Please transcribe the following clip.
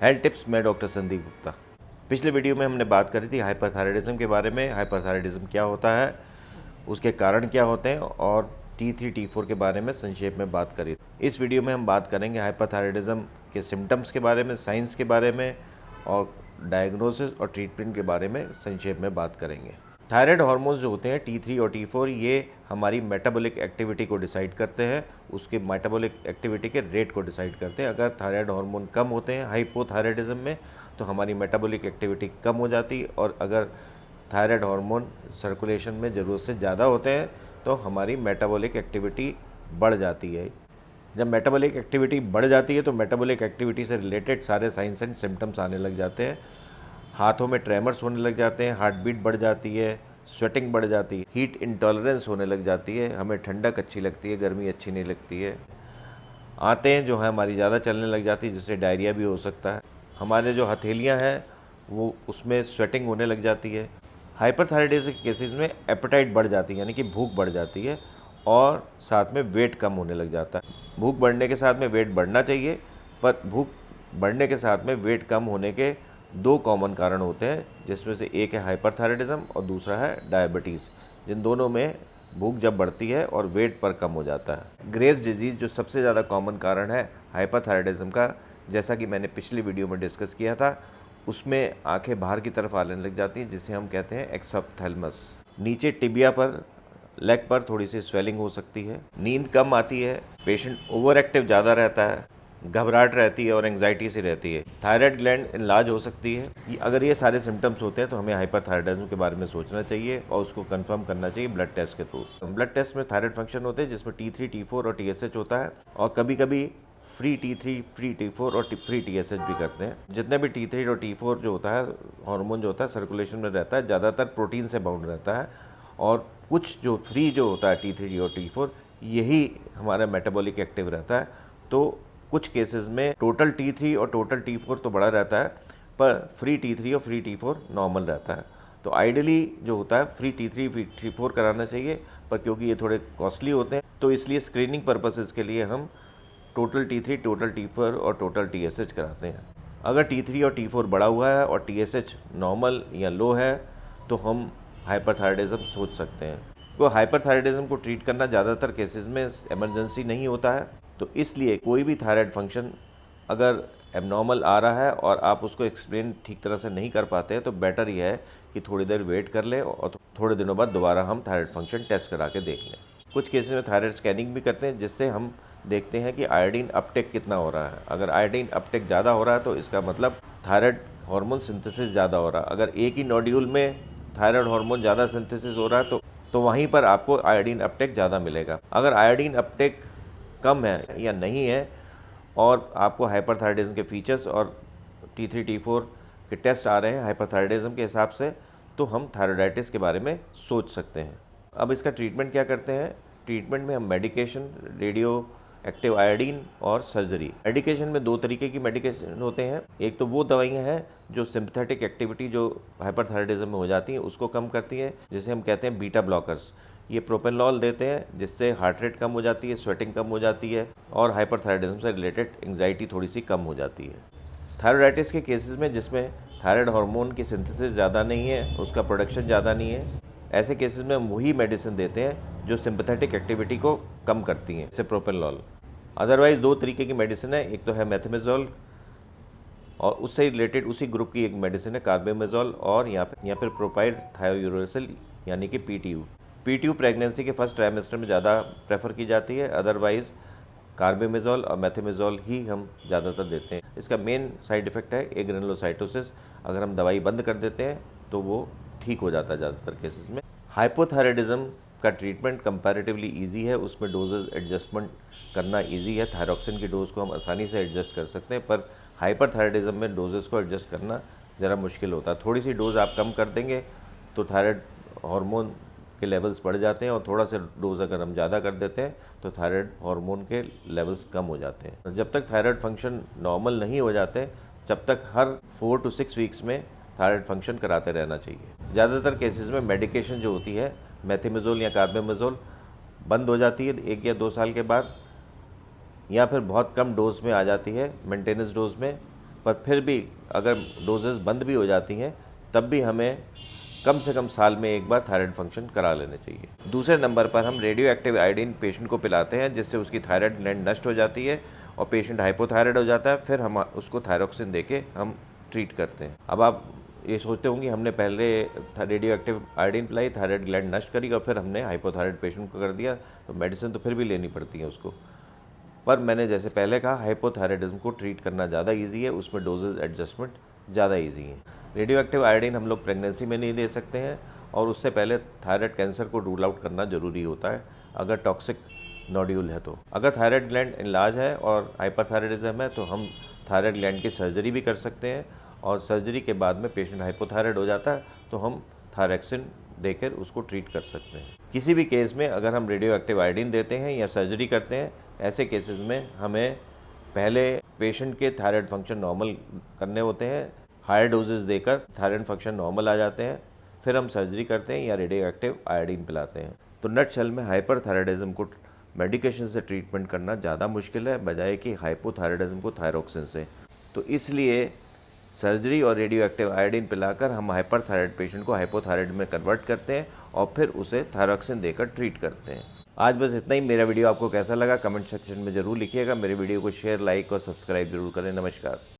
Health tips में doctor Sandeep Gupta. पिछले video में हमने बात करी थी हाइपरथायराइडिज्म के बारे में। हाइपरथायराइडिज्म क्या होता है, उसके कारण क्या होते हैं और T3 T4 के बारे में संक्षेप में बात करी। इस वीडियो में हम बात करेंगे हाइपरथायराइडिज्म के सिम्टम्स के बारे में, साइंस के बारे में और डायग्नोसिस और ट्रीटमेंट के बारे में संक्षेप में बात करेंगे। थायराइड हार्मोन्स जो होते हैं T3 और T4, ये हमारी मेटाबॉलिक एक्टिविटी को डिसाइड करते हैं, उसके मेटाबॉलिक एक्टिविटी के रेट को डिसाइड करते हैं। अगर थायराइड हार्मोन कम होते हैं हाइपोथायराइडिज्म में तो हमारी मेटाबॉलिक एक्टिविटी कम हो जाती है, और अगर थायराइड हार्मोन सर्कुलेशन में ज़रूरत से ज़्यादा होते हैं तो हमारी मेटाबॉलिक एक्टिविटी बढ़ जाती है। जब मेटाबॉलिक एक्टिविटी बढ़ जाती है तो मेटाबॉलिक एक्टिविटी से रिलेटेड सारे साइंस एंड सिम्टम्स आने लग जाते हैं। हाथों में ट्रेमर्स होने लग जाते हैं, हार्ट बीट बढ़ जाती है, स्वेटिंग बढ़ जाती है, हीट इंटॉलरेंस होने लग जाती है, हमें ठंडक अच्छी लगती है, गर्मी अच्छी नहीं लगती है। आंतें जो है हमारी ज़्यादा चलने लग जाती है, जिससे डायरिया भी हो सकता है। हमारे जो हथेलियाँ हैं वो उसमें स्वेटिंग होने लग जाती है। हाइपरथायराइडिज्म के केसेस में एपेटाइट बढ़ जाती है, यानी कि भूख बढ़ जाती है, और साथ में वेट कम होने लग जाता है। भूख बढ़ने के साथ में वेट बढ़ना चाहिए, पर भूख बढ़ने के साथ में वेट कम होने के दो कॉमन कारण होते हैं, जिसमें से एक है हाइपरथायराइडिज्म और दूसरा है डायबिटीज़। जिन दोनों में भूख जब बढ़ती है और वेट पर कम हो जाता है। ग्रेव्स डिजीज़ जो सबसे ज़्यादा कॉमन कारण है हाइपरथायराइडिज्म का, जैसा कि मैंने पिछली वीडियो में डिस्कस किया था, उसमें आंखें बाहर की तरफ आने लग जाती हैं, जिसे हम कहते हैं एक्सोप्थेल्मस। नीचे टिबिया पर, लेग पर थोड़ी सी स्वेलिंग हो सकती है, नींद कम आती है, पेशेंट ओवर एक्टिव ज़्यादा रहता है, घबराहट रहती है और एंग्जाइटी सी रहती है, थायराइड ग्लैंड इनलार्ज हो सकती है। अगर ये सारे सिम्टम्स होते हैं तो हमें हाइपरथायराइडिज्म के बारे में सोचना चाहिए और उसको कंफर्म करना चाहिए ब्लड टेस्ट के थ्रू। ब्लड टेस्ट में थायराइड फंक्शन होते हैं, जिसमें T3 T4 और TSH होता है, और कभी कभी फ्री T3 फ्री T4 और फ्री TSH भी करते हैं। जितने भी T3 और T4 जो होता है हार्मोन जो होता है सर्कुलेशन में रहता है, ज़्यादातर प्रोटीन से बाउंड रहता है, और कुछ जो फ्री जो होता है T3 और T4 यही हमारा मेटाबॉलिक एक्टिव रहता है। तो कुछ केसेस में टोटल T3 और टोटल T4 तो बड़ा रहता है, पर फ्री T3 और फ्री T4 नॉर्मल रहता है। तो आइडियली जो होता है फ्री T3 फ्री T4 कराना चाहिए, पर क्योंकि ये थोड़े कॉस्टली होते हैं तो इसलिए स्क्रीनिंग पर्पसेस के लिए हम टोटल T3 टोटल T4 और टोटल TSH कराते हैं। अगर T3 और T4 बढ़ा हुआ है और TSH नॉर्मल या लो है तो हम हाइपरथायराइडिज्म सोच सकते हैं। तो हाइपरथायराइडिज्म को ट्रीट करना ज़्यादातर केसेस में इमरजेंसी नहीं होता है, तो इसलिए कोई भी थायराइड फंक्शन अगर एबनॉर्मल आ रहा है और आप उसको एक्सप्लेन ठीक तरह से नहीं कर पाते हैं तो बेटर यह है कि थोड़ी देर वेट कर लें और थोड़े दिनों बाद दोबारा हम थायराइड फंक्शन टेस्ट करा के देख लें। कुछ केसेस में थायराइड स्कैनिंग भी करते हैं, जिससे हम देखते हैं कि आयोडीन अपटेक कितना हो रहा है। अगर आयोडीन अपटेक ज़्यादा हो रहा है तो इसका मतलब थायराइड हार्मोन सिंथेसिस ज़्यादा हो रहा है। अगर एक ही नोड्यूल में थायराइड हार्मोन ज़्यादा सिंथेसिस हो रहा है तो वहीं पर आपको आयोडीन अपटेक ज़्यादा मिलेगा। अगर आयोडीन अपटेक कम है या नहीं है और आपको हाइपरथायराइडिज्म के फीचर्स और T3 T4 के टेस्ट आ रहे हैं हाइपरथायराइडिज्म के हिसाब से, तो हम थायराइडाइटिस के बारे में सोच सकते हैं। अब इसका ट्रीटमेंट क्या करते हैं? ट्रीटमेंट में हम मेडिकेशन, रेडियो एक्टिव आयोडीन और सर्जरी। मेडिकेशन में दो तरीके की मेडिकेशन होते हैं। एक तो वो दवाइयाँ हैं जो सिंपथेटिक एक्टिविटी जो हाइपरथायराइडिज्म में हो जाती हैं उसको कम करती हैं, जिसे हम कहते हैं बीटा ब्लॉकर्स। ये प्रोपेनॉल देते हैं, जिससे हार्ट रेट कम हो जाती है, स्वेटिंग कम हो जाती है और हाइपरथायराइडिज्म से रिलेटेड एंग्जाइटी थोड़ी सी कम हो जाती है। थायराइडाइटिस के केसेस में जिसमें थायराइड हार्मोन की सिंथेसिस ज़्यादा नहीं है, उसका प्रोडक्शन ज़्यादा नहीं है, ऐसे केसेस में हम वही मेडिसिन देते हैं जो सिंपथेटिक एक्टिविटी को कम करती हैं, जैसे प्रोपेनॉल। अदरवाइज़ दो तरीके की मेडिसिन है, एक तो है मेथमेजोल और उससे रिलेटेड उसी ग्रुप की एक मेडिसिन है कार्बेमेजोल, और या फिर प्रोपाइल थायोयूरेसिल यानी कि PTU प्रेगनेंसी के फर्स्ट ट्राइमेस्टर में ज़्यादा प्रेफर की जाती है। अदरवाइज़ कार्बेमेजोल और मेथमेजोल ही हम ज़्यादातर देते हैं। इसका मेन साइड इफ़ेक्ट है एग्रेनुलोसाइटोसिस। अगर हम दवाई बंद कर देते हैं तो वो ठीक हो जाता है ज़्यादातर केसेस में। हाइपोथायराइडिज्म का ट्रीटमेंट कंपैरेटिवली इजी है, उसमें डोजेज एडजस्टमेंट करना इजी है। थायरॉक्सिन की डोज को हम आसानी से एडजस्ट कर सकते हैं, पर हाइपरथायराइडिज्म में डोजेस को एडजस्ट करना ज़रा मुश्किल होता है। थोड़ी सी डोज आप कम कर देंगे तो थायराइड हार्मोन के लेवल्स बढ़ जाते हैं, और थोड़ा सा डोज अगर हम ज़्यादा कर देते हैं तो थायराइड हार्मोन के लेवल्स कम हो जाते हैं। जब तक थायराइड फंक्शन नॉर्मल नहीं हो जाते जब तक हर 4 to 6 वीक्स में थायराइड फंक्शन कराते रहना चाहिए। ज़्यादातर केसेस में मेडिकेशन जो होती है मेथमेजोल या कार्बेमेजोल बंद हो जाती है 1 या 2 साल के बाद, या फिर बहुत कम डोज में आ जाती है मेंटेनेंस डोज में, पर फिर भी अगर डोजेस बंद भी हो जाती हैं तब भी हमें कम से कम साल में एक बार थायराइड फंक्शन करा लेने चाहिए। दूसरे नंबर पर हम रेडियो एक्टिव आयोडीन पेशेंट को पिलाते हैं, जिससे उसकी थायराइड ग्लैंड नष्ट हो जाती है और पेशेंट हाइपोथायराइड हो जाता है। फिर हम उसको थायरोक्सिन देके हम ट्रीट करते हैं। अब आप ये सोचते होंगे हमने पहले रेडियो एक्टिव आयोडीन पिलाई, थायराइड ग्लैंड नष्ट करी और फिर हमने हाइपोथायराइड पेशेंट को कर दिया, तो मेडिसिन तो फिर भी लेनी पड़ती है उसको। पर मैंने जैसे पहले कहा, हाइपोथायराइडिज्म को ट्रीट करना ज़्यादा इजी है, उसमें डोजेज एडजस्टमेंट ज़्यादा इजी है। रेडियो एक्टिव आयोडीन हम लोग प्रेगनेंसी में नहीं दे सकते हैं और उससे पहले थायराइड कैंसर को रूल आउट करना ज़रूरी होता है अगर टॉक्सिक नोड्यूल है तो। अगर थायराइड ग्लैंड इलाज है और हाइपरथायराइडिज्म है तो हम थायराइड ग्लैंड की सर्जरी भी कर सकते हैं, और सर्जरी के बाद में पेशेंट हाइपोथायराइड हो जाता है तो हम थायरैक्सिन देकर उसको ट्रीट कर सकते हैं। किसी भी केस में अगर हम रेडियो एक्टिव आयोडीन देते हैं या सर्जरी करते हैं, ऐसे केसेस में हमें पहले पेशेंट के थायराइड फंक्शन नॉर्मल करने होते हैं, हायर डोजेस देकर थायराइड फंक्शन नॉर्मल आ जाते हैं, फिर हम सर्जरी करते हैं या रेडियो एक्टिव आयोडीन पिलाते हैं। तो नटशेल में हाइपरथायराइडिज्म को मेडिकेशन से ट्रीटमेंट करना ज़्यादा मुश्किल है बजाय कि हाइपोथायराइडिज्म को थायरोक्सिन से। तो इसलिए सर्जरी और रेडियो एक्टिव आयोडीन पिलाकर हम हाइपरथायराइड पेशेंट को हाइपोथायराइड में कन्वर्ट करते हैं और फिर उसे थायरोक्सिन देकर ट्रीट करते हैं। आज बस इतना ही। मेरा वीडियो आपको कैसा लगा कमेंट सेक्शन में ज़रूर लिखिएगा। मेरे वीडियो को शेयर, लाइक और सब्सक्राइब जरूर करें। नमस्कार।